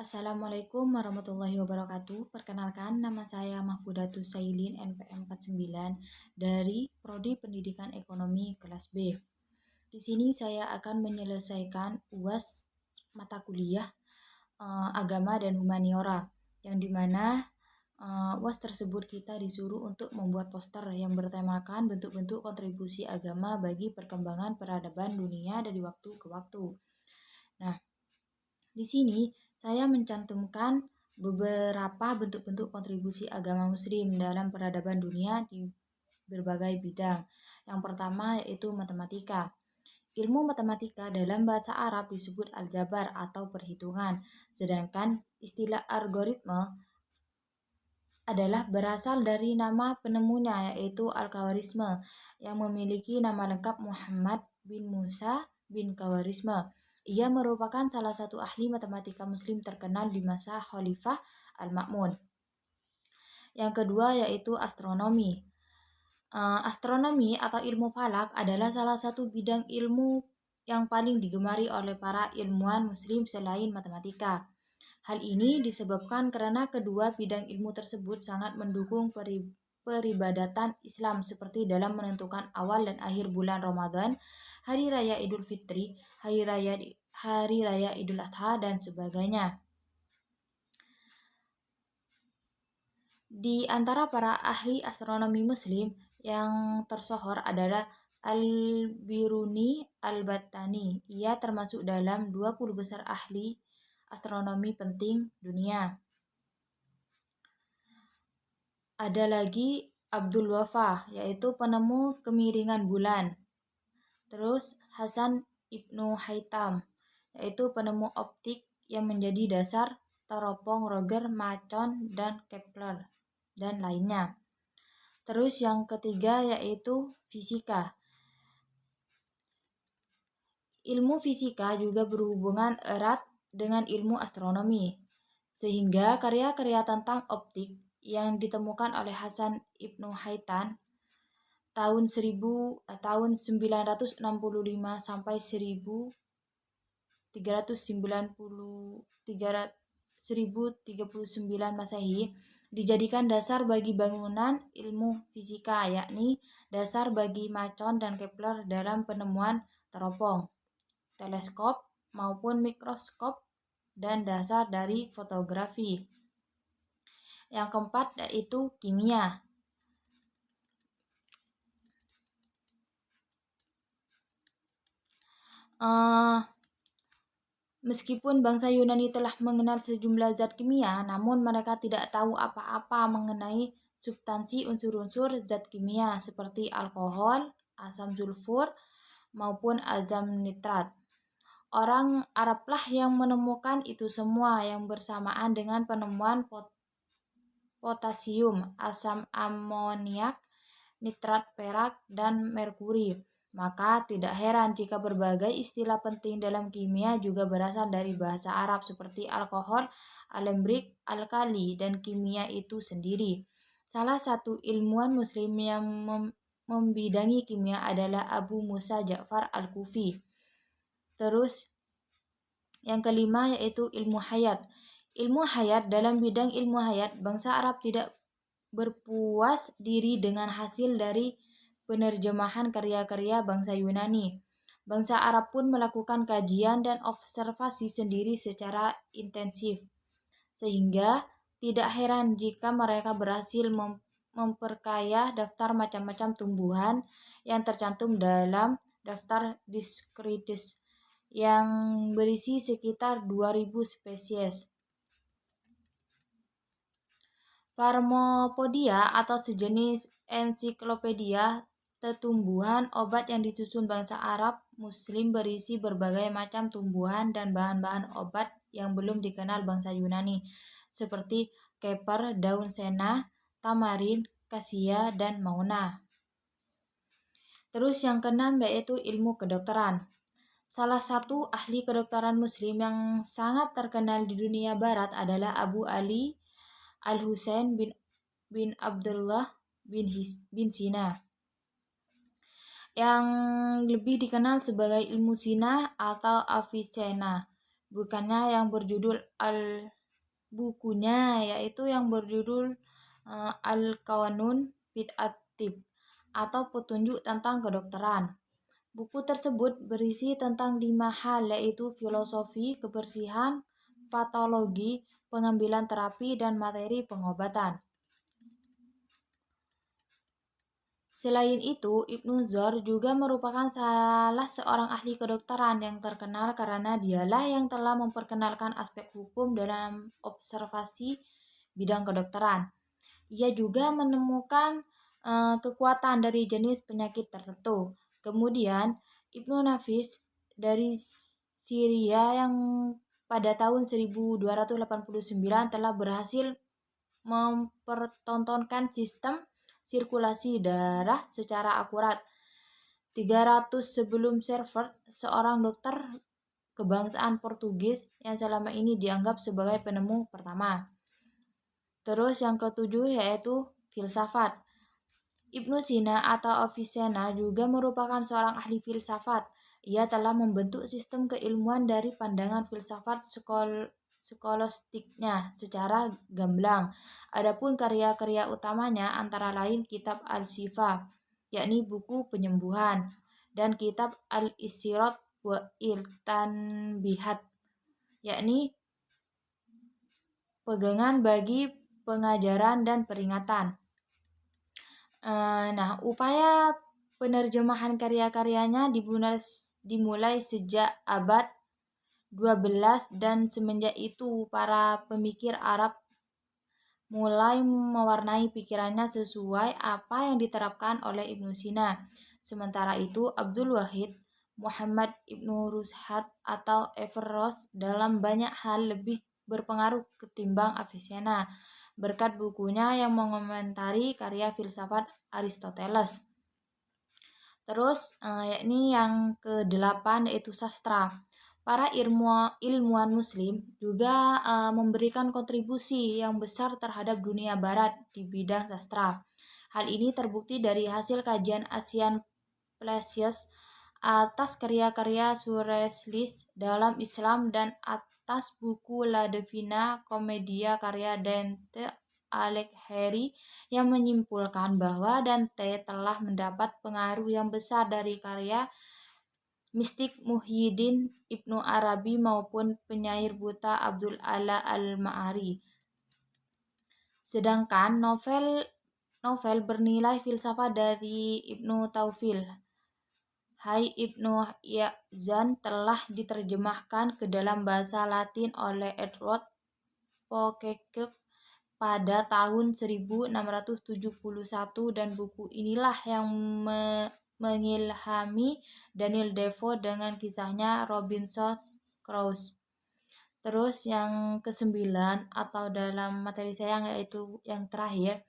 Assalamualaikum warahmatullahi wabarakatuh. Perkenalkan, nama saya Mahfudatus Sailin, NPM 49 dari Prodi Pendidikan Ekonomi kelas B. Di sini saya akan menyelesaikan UAS mata kuliah Agama dan Humaniora, yang dimana UAS tersebut kita disuruh untuk membuat poster yang bertemakan bentuk-bentuk kontribusi agama bagi perkembangan peradaban dunia dari waktu ke waktu. Nah, di sini saya mencantumkan beberapa bentuk-bentuk kontribusi agama Muslim dalam peradaban dunia di berbagai bidang. Yang pertama yaitu matematika. Ilmu matematika dalam bahasa Arab disebut aljabar atau perhitungan, sedangkan istilah algoritma adalah berasal dari nama penemunya yaitu Al-Khawarizmi yang memiliki nama lengkap Muhammad bin Musa bin Khawarizmi. Ia merupakan salah satu ahli matematika muslim terkenal di masa Khalifah Al-Ma'mun. Yang kedua yaitu astronomi. Astronomi atau ilmu falak adalah salah satu bidang ilmu yang paling digemari oleh para ilmuwan muslim selain matematika. Hal ini disebabkan karena kedua bidang ilmu tersebut sangat mendukung peribadatan Islam seperti dalam menentukan awal dan akhir bulan Ramadan, Hari Raya Idul Fitri, Hari Raya Idul Adha, dan sebagainya. Di antara para ahli astronomi muslim yang tersohor adalah Al-Biruni Al-Battani. Ia termasuk dalam 20 besar ahli astronomi penting dunia. Ada lagi Abdul Wafa, yaitu penemu kemiringan bulan. Terus Hasan Ibnu Haytham, yaitu penemu optik yang menjadi dasar teropong Roger Macon dan Kepler dan lainnya. Terus yang ketiga yaitu fisika. Ilmu fisika juga berhubungan erat dengan ilmu astronomi, sehingga karya-karya tentang optik yang ditemukan oleh Hasan Ibnu Haytham tahun 965 sampai 1039 Masehi dijadikan dasar bagi bangunan ilmu fisika, yakni dasar bagi Macon dan Kepler dalam penemuan teropong, teleskop maupun mikroskop, dan dasar dari fotografi. Yang keempat yaitu kimia. Meskipun bangsa Yunani telah mengenal sejumlah zat kimia, namun mereka tidak tahu apa-apa mengenai substansi unsur-unsur zat kimia seperti alkohol, asam sulfur, maupun asam nitrat. Orang Arablah yang menemukan itu semua yang bersamaan dengan penemuan potasium, asam amoniak, nitrat perak, dan merkuri. Maka tidak heran jika berbagai istilah penting dalam kimia juga berasal dari bahasa Arab seperti alkohol, alembrik, alkali, dan kimia itu sendiri. Salah satu ilmuwan muslim yang membidangi kimia adalah Abu Musa Ja'far Al-Kufi. Terus yang kelima yaitu ilmu hayat. Ilmu hayat, dalam bidang ilmu hayat, bangsa Arab tidak berpuas diri dengan hasil dari penerjemahan karya-karya bangsa Yunani. Bangsa Arab pun melakukan kajian dan observasi sendiri secara intensif, sehingga tidak heran jika mereka berhasil memperkaya daftar macam-macam tumbuhan yang tercantum dalam daftar Discoides yang berisi sekitar 2000 spesies. Pharmacopoeia atau sejenis ensiklopedia tetumbuhan obat yang disusun bangsa Arab Muslim berisi berbagai macam tumbuhan dan bahan-bahan obat yang belum dikenal bangsa Yunani, seperti keper, daun sena, tamarin, kasia, dan mauna. Terus yang keenam yaitu ilmu kedokteran. Salah satu ahli kedokteran Muslim yang sangat terkenal di dunia barat adalah Abu Ali Al-Husain bin Abdullah bin Sina, yang lebih dikenal sebagai ilmu Sina atau Avicenna. bukannya yang berjudul bukunya yaitu yang berjudul Al-Qawanun fit At-Tib atau petunjuk tentang kedokteran. Buku tersebut berisi tentang 5 hal yaitu filosofi, kebersihan, patologi, pengambilan terapi, dan materi pengobatan. Selain itu, Ibnu Zor juga merupakan salah seorang ahli kedokteran yang terkenal karena dialah yang telah memperkenalkan aspek hukum dalam observasi bidang kedokteran. Ia juga menemukan kekuatan dari jenis penyakit tertentu. Kemudian, Ibnu Nafis dari Syria yang pada tahun 1289 telah berhasil mempertontonkan sistem sirkulasi darah secara akurat. 300 sebelum Servet, seorang dokter kebangsaan Portugis yang selama ini dianggap sebagai penemu pertama. Terus yang ketujuh yaitu filsafat. Ibnu Sina atau Avicenna juga merupakan seorang ahli filsafat. Ia telah membentuk sistem keilmuan dari pandangan filsafat skolastiknya secara gamblang. Adapun karya-karya utamanya antara lain kitab Al-Shifa, yakni buku penyembuhan, dan kitab Al-Isyirat wa Il-Tanbihat, yakni pegangan bagi pengajaran dan peringatan. Upaya penerjemahan karya-karyanya dimulai sejak abad 12 dan semenjak itu para pemikir Arab mulai mewarnai pikirannya sesuai apa yang diterapkan oleh Ibnu Sina. Sementara itu, Abdul Wahid, Muhammad Ibnu Rushat atau Averroes dalam banyak hal lebih berpengaruh ketimbang Avicenna berkat bukunya yang mengomentari karya filsafat Aristoteles. Terus yakni yang ke-8 yaitu sastra. Para ilmuwan muslim juga memberikan kontribusi yang besar terhadap dunia barat di bidang sastra. Hal ini terbukti dari hasil kajian Asian Palacios atas karya-karya Sureslis dalam Islam dan atas buku La Divina Commedia karya Dante Alighieri yang menyimpulkan bahwa Dante telah mendapat pengaruh yang besar dari karya mistik Muhyiddin Ibnu Arabi maupun penyair buta Abdul Ala Al-Ma'ari. Sedangkan novel bernilai filsafat dari Ibnu Taufil, Hai Ibnu Ya'zan, telah diterjemahkan ke dalam bahasa Latin oleh Edward Pococke pada tahun 1671 dan buku inilah yang mengilhami Daniel Defoe dengan kisahnya Robinson Crusoe. Terus yang ke-9 atau dalam materi saya yaitu yang terakhir,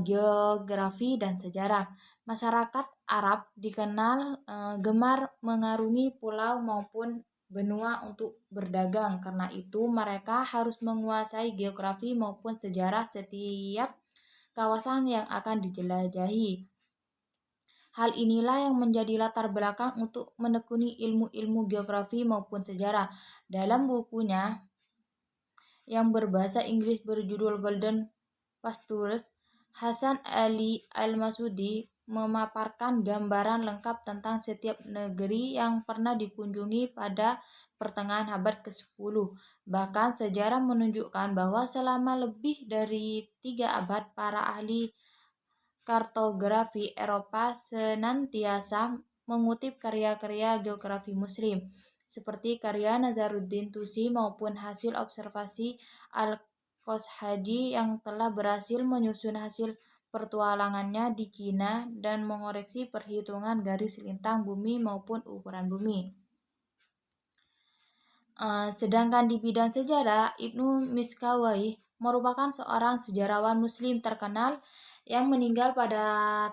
geografi dan sejarah. Masyarakat Arab dikenal gemar mengarungi pulau maupun benua untuk berdagang. Karena itu mereka harus menguasai geografi maupun sejarah setiap kawasan yang akan dijelajahi. Hal inilah yang menjadi latar belakang untuk menekuni ilmu-ilmu geografi maupun sejarah. Dalam bukunya yang berbahasa Inggris berjudul Golden Pastures, Hasan Ali Al-Masudi memaparkan gambaran lengkap tentang setiap negeri yang pernah dikunjungi pada pertengahan abad ke-10. Bahkan sejarah menunjukkan bahwa selama lebih dari 3 abad para ahli kartografi Eropa senantiasa mengutip karya-karya geografi muslim seperti karya Nazaruddin Tusi maupun hasil observasi Al-Qoshaji yang telah berhasil menyusun hasil pertualangannya di Cina dan mengoreksi perhitungan garis lintang bumi maupun ukuran bumi. Sedangkan di bidang sejarah, Ibnu Miskawayh merupakan seorang sejarawan muslim terkenal yang meninggal pada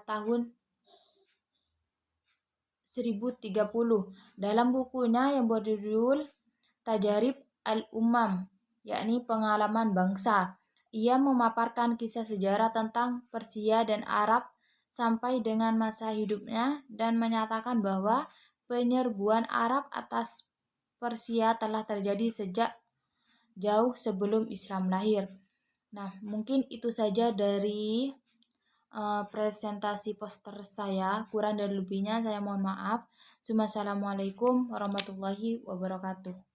tahun 1030 dalam bukunya yang berjudul Tajarib Al-Ummam, yakni pengalaman bangsa. Ia memaparkan kisah sejarah tentang Persia dan Arab sampai dengan masa hidupnya dan menyatakan bahwa penyerbuan Arab atas Persia telah terjadi sejak jauh sebelum Islam lahir. Nah, mungkin itu saja dari presentasi poster saya. Kurang dan lebihnya saya mohon maaf. Wassalamualaikum warahmatullahi wabarakatuh.